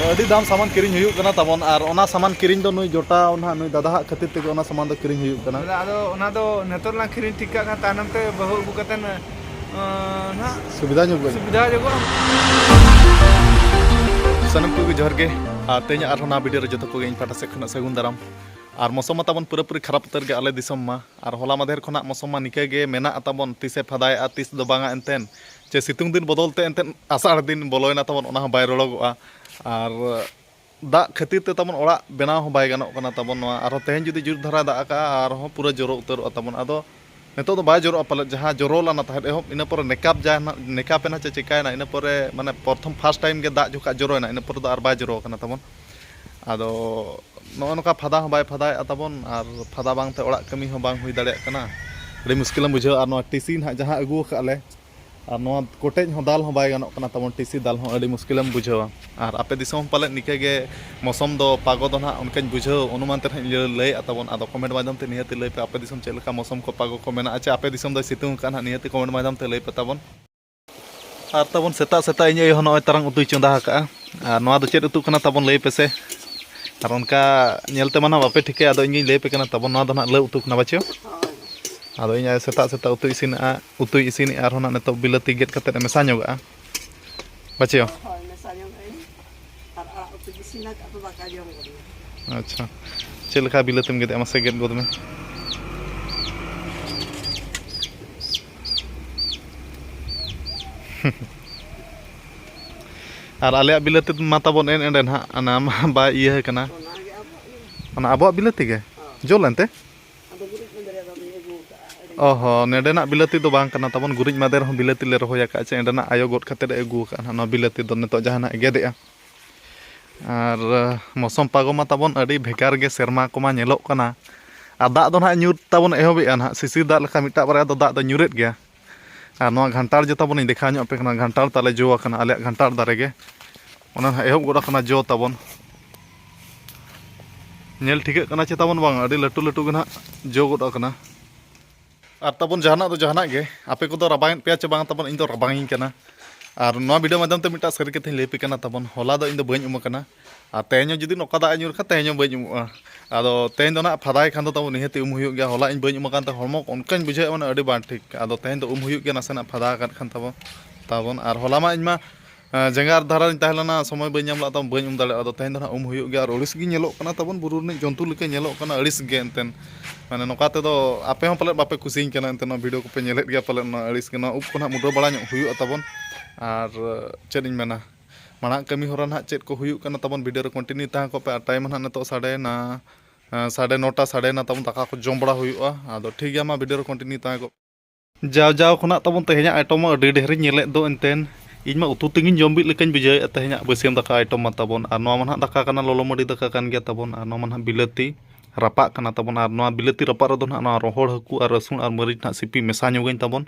अड़ी दाम सामान किरिंग हुयुग कना तबन और ओना सामान किरिंग दो नुई जोटा ओना नुई दादा हाक खातिर तेगे ओना सामान दो किरिंग हुयुग कना आदो ओना दो नेतर ला किरिंग ठीक का तानम ते बहु अगु कतन ना सुविधा ᱧᱚᱜ सुविधा जगो सनम को जोहर के तेज और ना वीडियो जो को इन पाटा से खना सगुन दाराम और मौसम ताबन पूरा पूरी खराब उतर के आले दिसम मा और होला माधेर खना मौसम मा निके गे मेना ताबन तिसे फदाय आ तिस दो बांगा एनतेन जे सितुंग दिन बदलते एनतेन आषाढ़ दिन बोलोयना ताबन ओना बाय रोड़गोआ और दा खातिर ते ताबन ओड़ा बेनाव हो बाय गानोग कना ताबन नोआ और तेहेन जुदी जुर धरा दा का और पूरा जोरो उतरो ताबन आदो नितो दो बाय जोरो पाले जहां जोरो लाना ताहेद एहब इन पर नेकाप जाना नेकापेना चे चिकायना इन पर माने प्रथम फर्स्ट टाइम के दा जुका जोरोना इन पर दो आर बाय जोरो कना ताबन आदो नोका फादा हो बाय फादा ताबन और फादा बांगते ओड़ा कमी हो बांग हुई दाड़े कना अड़ी मुश्किल बुझे और नोआ टीसी ना जहां अगु काले और नोआ कोटेज हो दाल हो बाय गानोग कना ताबन टीसी दाल हो अड़ी मुश्किल बुझेवा और आपे दिसम पाले निके गे मौसम दो पागो दो ना उनकन बुझे अनुमान ते लय ताबन आदो कमेंट माध्यम ते नियति लय पे आपे दिसम चेलका मौसम को पागो को मेना अच्छा आपे दिसम दो सितुंग काना नियति कमेंट माध्यम ते लय पे ताबन और ताबन सेता सेता इन हो नय तरंग उतुई चंदा का और नोआ दो चेद उतु कना ताबन लय पेसे और उनका नेलते माना बापे ठिके आदो इन लय पे कना ताबन नोआ दो ना ल उतु कना बाचो आदो इन सेता सेता उतु इसिन और होना नेतो बिलाती गेट कते मेसा ᱧᱚᱜᱟ बाचो अच्छा चलका बिलातीम गेट मासे गेट गोद में और आले बिलाती माता बन एन एंडे ना अना बा इया कना अना अबो बिलाती के जोलनते ओहो नेडेना बिलाती दो बांग कना तबन गुरिज मादेर हो बिलाती ले रहोया का चे एंडेना आयो गोट खाते अगु का ना बिलाती दो नेतो जहाना गेदेआ और मौसम पागो मा तबन अड़ी भेगार गे सेरमा कोमा नेलोक कना आ दाग दो ना ᱧᱩᱨ तबन एहबेआ ना सिसिर दाग लेखा मिटा बारे दो दाग दो ᱧᱩᱨेत गया और नोआ घंटार जो तबन देखा ᱧᱚᱜ पे कना घंटार ताले जो कना आले घंटार दारे गे ओना एहब गोड़ा कना जो तबन नेल ठिके कना चे तबन बांग अड़ी लटू लटू गना जो गोड़ा कना और तबन जहाना दो जहाना गे आपे को दो रबांग पे चे बांग तबन इन दो रबांगिंग कना और नोआ वीडियो माध्यम ते मिटा सरी के लय पे कना तबन होला दो इन दो बኝ उम कना और तेनो जुदी नोका दा ᱧᱩᱨ खा तेनो बኝ उमआ आदो तेन दो ना फदाय खान दो तबन निहते उम हुयुग गया होला इन बኝ उम कान ते हरमो उनकन बुझे माने अड़ी बां ठीक आदो तेन दो उम हुयुग गया नासेना फदा कान खान तबन और होला मा इनमा जंगार धारा तहलना समय बኝ नाम ला तब बኝ उम दाले आदो तेन दो ना उम हुयुग गया और ओडिस गी नेलोक कना तबन बुरु ने जंतु लेके नेलोक कना अड़िस गे एनतेन माने नोका ते दो आपे हो पले बापे खुशिंग कना एनतेन वीडियो को पे नेलेत गया पले ना अड़िस के ना उप को ना मुडो बड़ा हुयुग तबन और चेद इन मेना माना कमी होरा ना चेद को हुयुग कना तबन वीडियो रे कंटिन्यू ता को पे टाइम ना नतो 9:30 साढ़े ना तबन दाका को जम बड़ा हुयुगा आदो ठीक गया मा वीडियो रे कंटिन्यू ता को जाव जाव खना तबन तेहेना आइटम अडी ढेर नेलेत दो एनतेन इन मा उतु तिंगिन जम बिल लेकिन बुझे तेहेना बसियम दाका आइटम मा तबन और नोआ मा दाका कना लोलो मडी दाका कान गया तबन और नोआ मा बिलाती रपा कना तबन और नोआ बिलाती रपा रे दो ना रोहड़ हकु और रसुन और मरीच ना सिपी मेसा ᱧᱚᱜᱟᱹᱧ तबन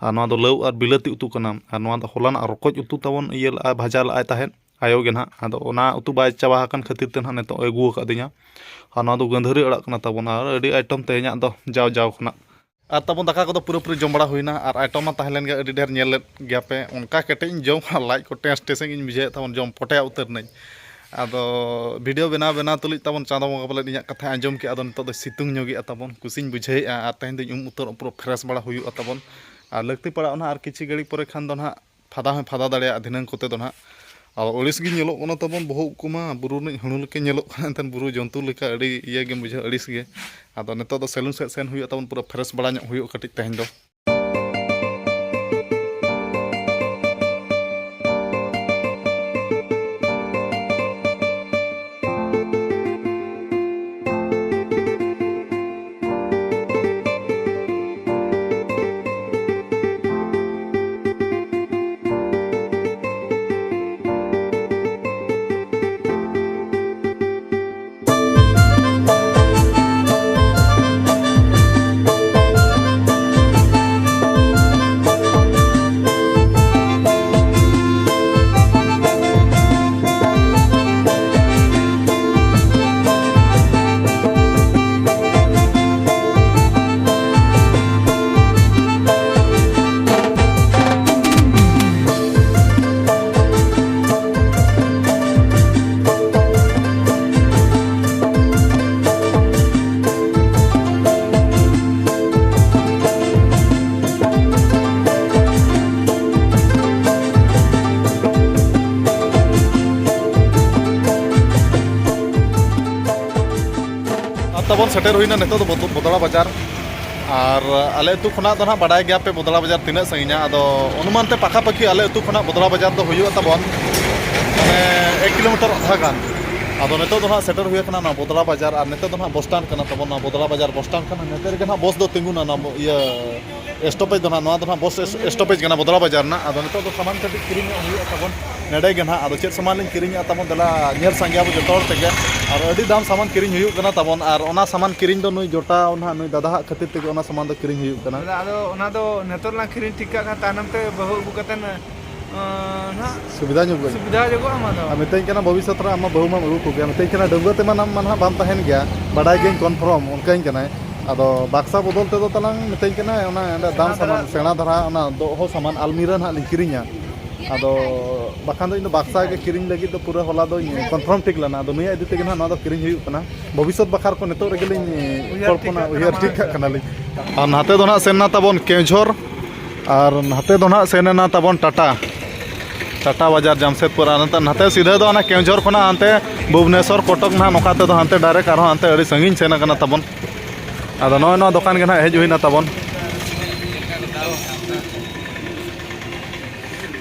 और नोआ दो लव और बिलाती उतु कना और नोआ दो होलाना रकोज उतु तबन इया ला भाजा ला ताहेन आयो गे ना आदो ओना उतु बाय चाबा हकन खातिर ते ना नेतो अगु कदिया और नोआ दो गंधरी अड़ा कना तबन और अडी आइटम तेहेना दो जाव जाव खना और तबन दाका को पूरा पूरी जम बड़ा हुईना और आइटम मा ताहेलेन गे अडी ढेर नेल गया पे उनका केटे जम लाइक को टेस्ट टेसिंग इन बुझे तबन जम पटे उतर नई आदो वीडियो बना बना तुलिज तबन चांदो बंगा पले इया कथा आंजम के आदो नितो दो सितुंग ᱧᱚᱜᱮ तबन कुसिंग बुझेआ और तेहेन दो उम उतर पूरा फ्रेश बड़ा हुयुआ तबन और लगती पड़ा ना और किछि गड़ी परे खान दो ना फादा हो फादा दाड़े धिनांग कोते दो ना और ओडिस गी नेलोक कना तबन बहु कुमा बुरु ने हणु लेके नेलोक कना एनतेन बुरु जंतु लेका अड़ी इया गे बुझे अड़िस गे आदो नितो दो सेलून सेन हुयुआ तबन पूरा फ्रेश बड़ा ᱧᱚᱜ हुयुआ कटिज तेहेन दो ᱛᱟᱵᱚᱱ ᱥᱮᱴᱮᱨ ᱦᱩᱭᱱᱟ ᱱᱤᱛᱚᱜ ᱫᱚ ᱵᱚᱫᱲᱟ ᱵᱟᱡᱟᱨ ᱟᱨ ᱟᱞᱮ ᱟᱹᱛᱩ ᱠᱷᱚᱱᱟᱜ ᱫᱚ ᱱᱟᱦᱟᱜ ᱵᱟᱰᱟᱭ ᱜᱮᱭᱟ ᱯᱮ ᱵᱚᱫᱲᱟ ᱵᱟᱡᱟर ᱛᱤᱱᱟᱹᱜ ᱥᱟᱺᱜᱤᱧᱟ ᱟᱫᱚ ᱚᱱᱩᱢᱟᱱ ᱛᱮ ᱯᱟᱠᱷᱟᱼᱯᱟᱠᱷᱤ ᱟᱞᱮ ᱟᱹᱛᱩ ᱠᱷᱚᱱᱟᱜ ᱵᱚᱫᱲᱟ ᱵᱟᱡᱟর ᱫᱚ ᱦᱩᱭᱩᱜᱼᱟ ᱛᱟᱵᱚᱱ ᱢᱟᱱᱮ 1 ᱠᱤᱞᱳᱢᱤᱴᱟᱨ ᱟᱫᱷᱟ ᱜᱟᱱ ᱟᱫᱚ ᱱᱤᱛᱚᱜ ᱫᱚ ᱱᱟᱦᱟᱜ ᱥᱮᱴᱮर ᱦᱩᱭ ᱟᱠᱟᱱᱟ ᱱᱚᱣᱟ ᱵᱚᱫᱲᱟ ᱵᱟᱡᱟর ᱟᱨ ᱱᱤᱛᱚᱜ ᱫᱚ ᱱᱟᱦᱟᱜ ᱵᱚᱥ ᱥᱴᱮᱱᱰ ᱠᱟᱱᱟ ᱛᱟᱵᱚᱱ ᱱᱚᱣᱟ ᱵᱚᱫᱲᱟ ᱵᱟᱡᱟর ᱵᱚᱥ ᱥᱴᱮᱱᱰ ᱠᱟᱱᱟ ᱱᱤᱛᱚᱜ ᱨᱮᱜᱮ ᱱᱟᱦᱟᱜ ᱵᱚᱥ ᱫᱚ ᱛᱤᱸᱜᱩᱱᱟ ᱱᱚᱣᱟ ᱤᱭᱟᱹ ᱥᱴᱚᱯᱮᱡ ᱫᱚ ᱱᱟᱦᱟᱜ ᱱᱚᱣᱟ ᱫᱚ ᱱᱟᱦᱟᱜ ᱵᱚᱥ ᱥᱴᱚᱯᱮᱡ ᱠᱟᱱᱟ ᱵᱚᱫᱲᱟ ᱵᱟᱡᱟর ᱨᱮᱱᱟᱜ ᱟᱫᱚ ᱱᱤᱛᱚᱜ ᱫᱚ ᱥᱟᱢᱟᱱ ᱠᱟᱹᱴᱤᱡ ᱠᱤᱨᱤᱧᱚᱜ ᱦᱩᱭᱩᱜᱼᱟ ᱛᱟᱵᱚᱱ ᱱᱮᱰᱮ ᱜᱮ ᱱᱟᱦᱟᱜ ᱟᱫᱚ ᱪᱮᱫ ᱥᱟᱢᱟᱱ ᱞᱤᱧ ᱠᱤᱨᱤᱧᱟ ᱛᱟᱵᱚᱱ ᱫᱮᱞᱟ ᱧᱮᱞ ᱥᱟᱸᱜᱮᱭᱟ ᱵᱚ ᱡᱚᱛᱚ ᱦᱚᱲ ᱛᱮᱜᱮ ᱟᱨ ᱟᱹᱰᱤ ᱫᱟᱢ ᱥᱟᱢᱟᱱ ᱠᱤᱨᱤᱧ ᱦᱩᱭᱩᱜ ᱠᱟᱱᱟ ᱛᱟᱵᱚᱱ ᱟᱨ ᱚᱱᱟ ᱥᱟᱢᱟᱱ ᱠᱤᱨᱤᱧ ᱫᱚ ᱱᱩᱭ ᱡᱚᱴᱟᱣ ᱱᱟᱦᱟᱜ ᱱᱩᱭ ᱫᱟᱫᱟ ᱦᱟᱜ ᱠᱷᱟᱹᱛᱤᱨ ᱛᱮᱜᱮ ᱚᱱᱟ ᱥᱟᱢᱟᱱ ᱫᱚ ᱠᱤᱨᱤᱧ ᱦᱩᱭᱩᱜ ᱠᱟᱱᱟ ᱟᱫᱚ ᱚᱱᱟ ᱫᱚ ᱱᱮᱛᱚᱨ ᱞᱟᱝ ᱠᱤᱨᱤᱧ ᱴᱷᱤᱠ ᱠᱟᱜ ᱠᱷᱟᱱ ᱛᱟᱭᱱᱚᱢ ᱛᱮ ᱵᱟᱹᱦᱩ ᱟᱹᱜᱩ ᱠᱟᱛᱮᱱ ᱥᱩᱵᱤᱫᱷᱟ ᱧᱚᱜ ᱜᱮ ᱥᱩᱵᱤᱫᱷᱟ ᱡᱚᱜᱚᱜᱼᱟ ᱟᱢᱟ ᱫᱚ ᱢᱤᱛᱟᱹᱧ ᱠᱟᱱᱟ ᱵᱷᱚᱵᱤᱥᱥᱚᱛ ᱨᱮ ᱟᱢ ᱵᱟᱹᱦᱩ ᱢᱟᱢ ᱟᱹᱜᱩ ᱠᱚᱜᱮᱭᱟ ᱢᱤᱛᱟᱹᱧ ᱠᱟᱱᱟ ᱰᱟᱹᱝᱜᱩᱣᱟᱹ ᱛᱮᱢᱟ ᱱᱟᱢ ᱢᱟ ᱱᱟᱦᱟᱜ ᱵᱟᱢ ᱛᱟᱦᱮᱱ ᱜᱮᱭᱟ ᱵᱟᱰᱟᱭ ᱜᱮᱧ ᱠᱚᱱᱯᱷᱟᱨᱢ ᱚᱱᱠᱟᱧ ᱠᱟᱱᱟᱭ ᱟᱫᱚ ᱵᱟᱠᱥᱟ ᱵᱚᱫᱚᱞ ᱛᱮᱫᱚ ᱛᱟᱞᱟᱝ ᱢᱤᱛᱟᱹᱧ ᱠᱟᱱᱟ ᱚᱱᱟ ᱫᱟᱢ ᱥᱟᱢᱟᱱ ᱥᱮᱬᱟ ᱫᱷᱟᱨᱟ ᱚᱱᱟ ᱫᱚᱦᱚ ᱥᱟᱢᱟᱱ ᱟᱞᱢᱤᱨᱟ ᱱᱟᱦᱟᱜ ᱞᱤᱧ ᱠᱤᱨᱤᱧᱟ ᱟᱫᱚ ᱵᱟᱠᱷᱟᱱ ᱫᱚ ᱤᱧ ᱫᱚ ᱵᱟᱠᱥᱟ ᱜᱮ ᱠᱤᱨᱤᱧ ᱞᱟᱹᱜᱤᱫ ᱫᱚ ᱯᱩᱨᱟᱹ ᱦᱚᱞᱟ ᱫᱚᱧ ᱠᱚᱱᱯᱷᱟᱨᱢ ᱴᱷᱤᱠ ᱞᱮᱱᱟ ᱟᱫᱚ ᱱᱩᱭᱟᱜ ᱤᱫᱤ ᱛᱮᱜᱮ ᱱᱟᱦᱟᱜ ᱱᱚᱣᱟ ᱫᱚ ᱠᱤᱨᱤᱧ ᱦᱩᱭᱩᱜ ᱠᱟᱱᱟ ᱵᱷᱚᱵᱤᱥᱥᱚᱛ ᱵᱟᱠᱷᱨᱟ ᱠᱚ ᱱᱤᱛᱚᱜ ᱨᱮᱜᱮᱞᱤᱧ ᱠᱚᱞᱯᱚᱱᱟ ᱩᱭᱦᱟᱹᱨ ᱴᱷᱤᱠ ᱠᱟᱜ ᱠᱟᱱᱟᱞᱤᱧ ᱟᱨ ᱱᱟᱛᱮ ᱫᱚ ᱱᱟᱦᱟᱜ ᱥᱮᱱ ᱱᱟ ᱛᱟᱵᱚᱱ ᱠᱮᱣᱡᱷᱚᱨ ᱟᱨ ᱱᱟᱛᱮ ᱫᱚ ᱱᱟᱦᱟᱜ ᱥᱮᱱ ᱮᱱᱟ ᱛᱟᱵᱚᱱ टाटा बाजार जमशेदपुर नाते सीधे दो केवझर खुना हानते भुवनेश्वर कटक ना नौका ते हानते डायरेक्ट और हानते अड़ी संगीन सेन कना तबन आदो नय दुकान के ना हेज हुईना तबन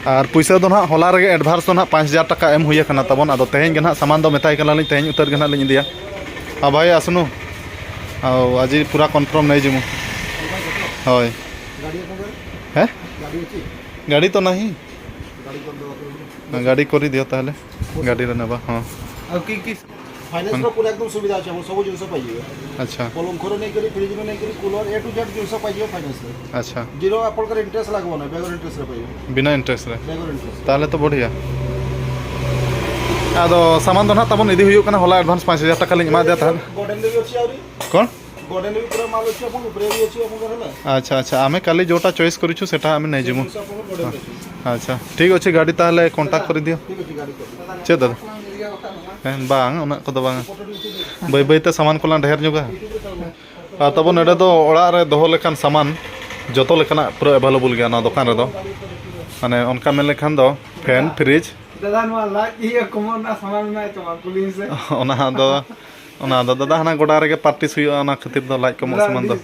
और पैसा दो ना होला रे एडभांस दो ना 5000 टाका एम हुई कना तबन आदो तेहें के ना सामान दो मेताई कना लिन तेहें उतर के ना लिन दिया आ भाई आसनु आज पूरा कन्फर्म नहीं जिमु होय हैं गाड़ी तो नहीं गाड़ी कर दियो ताहले गाड़ी रे नेबा हां अब की फाइनेंस रो पूरा एकदम सुविधा আছে सब जिनिस पाइए अच्छा कलम खरो नहीं करी फ्रिज में नहीं करी कूलर ए टू जेड जिनिस पाइए फाइनेंस रे अच्छा जीरो आपन कर इंटरेस्ट लागबो ना बेगर इंटरेस्ट रे पाइए बिना इंटरेस्ट रे बेगर इंटरेस्ट ताहले तो बढ़िया आदो सामान दो ना तबन इदी हुयु कना होला एडवांस 5000 टाका लिन एमा दिया ताहले गोडन भी अछि आउरी कोन गोडन भी पूरा माल अछि अपन ऊपर भी अछि अपन रहला अच्छा अच्छा आमे काली जोटा चॉइस करिछु सेटा आमे नै जिमु अच्छा ठीक अछि गाड़ी ताहले कांटेक्ट कर दियो ठीक अछि गाड़ी कर चे दादा बांग उना को बांग बै बैते सामान कोला ढेर जोगा आ तब नेडे दो ओड़ा रे दोहो लेखान सामान जतो लेखाना पूरा अवेलेबल गया ना दुकान रे दो माने उनका मेन लेखान दो फैन फ्रिज दादा नो लाग ये कमर ना सामान ना तो पुलिस से ओना दो दादा हना गोडा रे पार्टी सुयो ना खातिर दो लाइक कम सामान दो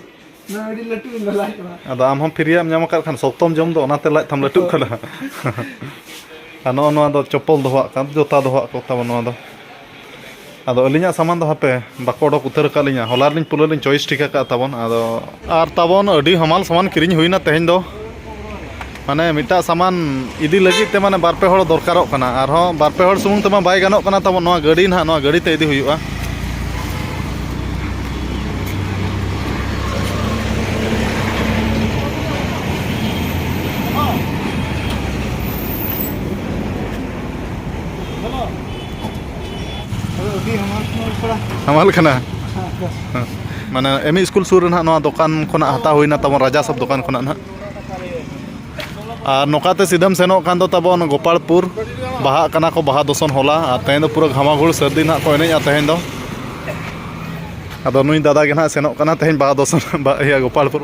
ना अड़ी लटू ना लाग आदो आम हम फ्री एम नाम खान सप्तम जम दो ओनाते लाइक थम लटू खला नो दो चप्पल दोहा कान जोता दोहा को तब नो दो आदो अलिया सामान दो हापे बाको डक उतर का लिया हलार लिन पुलो लिन चॉइस ठीक का तबन आदो आर तबन अडी हमाल सामान किरिኝ हुईना तेहें दो माने मिटा सामान इदी लगी ते माने बार पे हड़ दरकारों कना आर हो बार पे हड़ सुमुंग तमा बाय गानों कना तबन नोआ गाड़ी ना नोआ गाड़ी ते इदी हुईआ हमाल कना माने एम स्कूल सुर ना नोआ दुकान खना हता हुईना तबन राजा सब दुकान खना ना और नौकाते सीधम सेनों कान दो तबन गोपालपुर बाहा कना को बाहा दोसन होला और तेहें दो पूरा घामाघुड़ सर्दी ना को एनेजा तेहें दो आदो नुई दादा के ना सेनों कना तेहें बाहा दोसन या गोपालपुर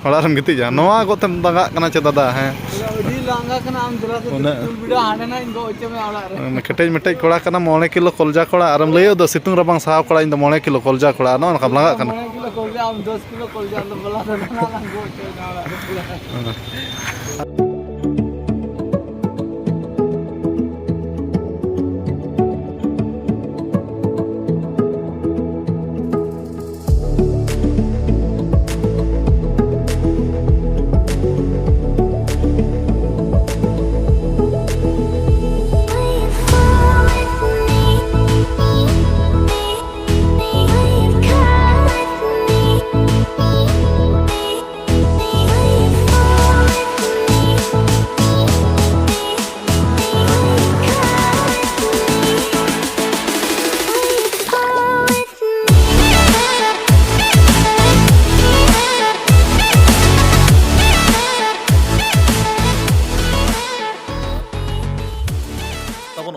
ओड़ारम गिति जा नोआ गोतेम दगा कना चे दादा हैं अड़ी लांगा कना आम जरा से बिड़ा हाने ना इनको ओचे में आला रे केटेज मेटेज कोड़ा कना 9 किलो कलजा कोड़ा आरम लयो दो सितुंग रबांग साव कोड़ा इन 9 किलो कलजा कोड़ा नो कम लगा कना 9 किलो कोलजा आम 10 किलो कोलजा तो बला ना लांगो ओचे ना आला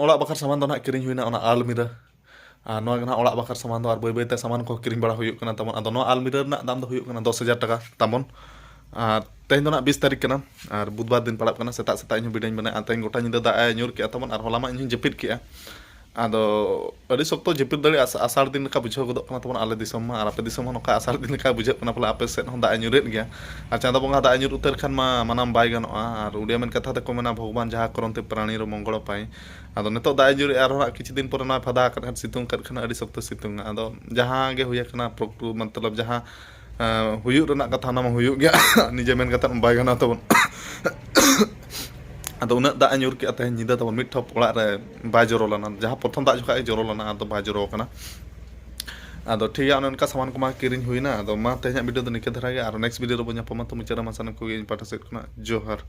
ओड़ा बखर सामान दो ना किरिኝ हुईना ओना आलमीरा और नोआ गना ओड़ा बखर सामान दो और बै बैते सामान को किरिኝ बड़ा हुयुक कना तमन आदो नोआ आलमीरा ना दाम दो हुयुक कना 10000 टाका तमन और तेहें दो ना 20 तारीख कना और बुधवार दिन पड़ाब कना सेता सेता इन बिडाइन बना तेहें गोटा निदा दा न्यूर के तमन और होला मा इन जपित के ado adi sokto jepit dari asar din ka bujhaw godok kana tabon ale disom ma ar ape disom ma noka asar din ka bujhaw kana pala ape set hon da anyuret gya ar chanda bonga da anyur utar khan ma manam bai ganoa ar udia men katha te ko mena bhagwan jaha koronte prani ro mongol pai ado neto da anyur ar hona kichi din pore na phada kat khan situng kat khan adi sokto situng ado jaha ge huya kana proktu matlab jaha huyuk renak katha nama huyuk gya nije men kata bai gana tabon ado unak da anyur ki atah nyida tabon mit thop ola re bai joro lana jaha prothom da jokha joro lana ado bai joro kana ado ठीक है उनका सामान को मा किरिंग हुई ना ado ma tehnya video do nikah dhara ge aro next video ro bonya pama to muchara masana ko ge pata set kana johar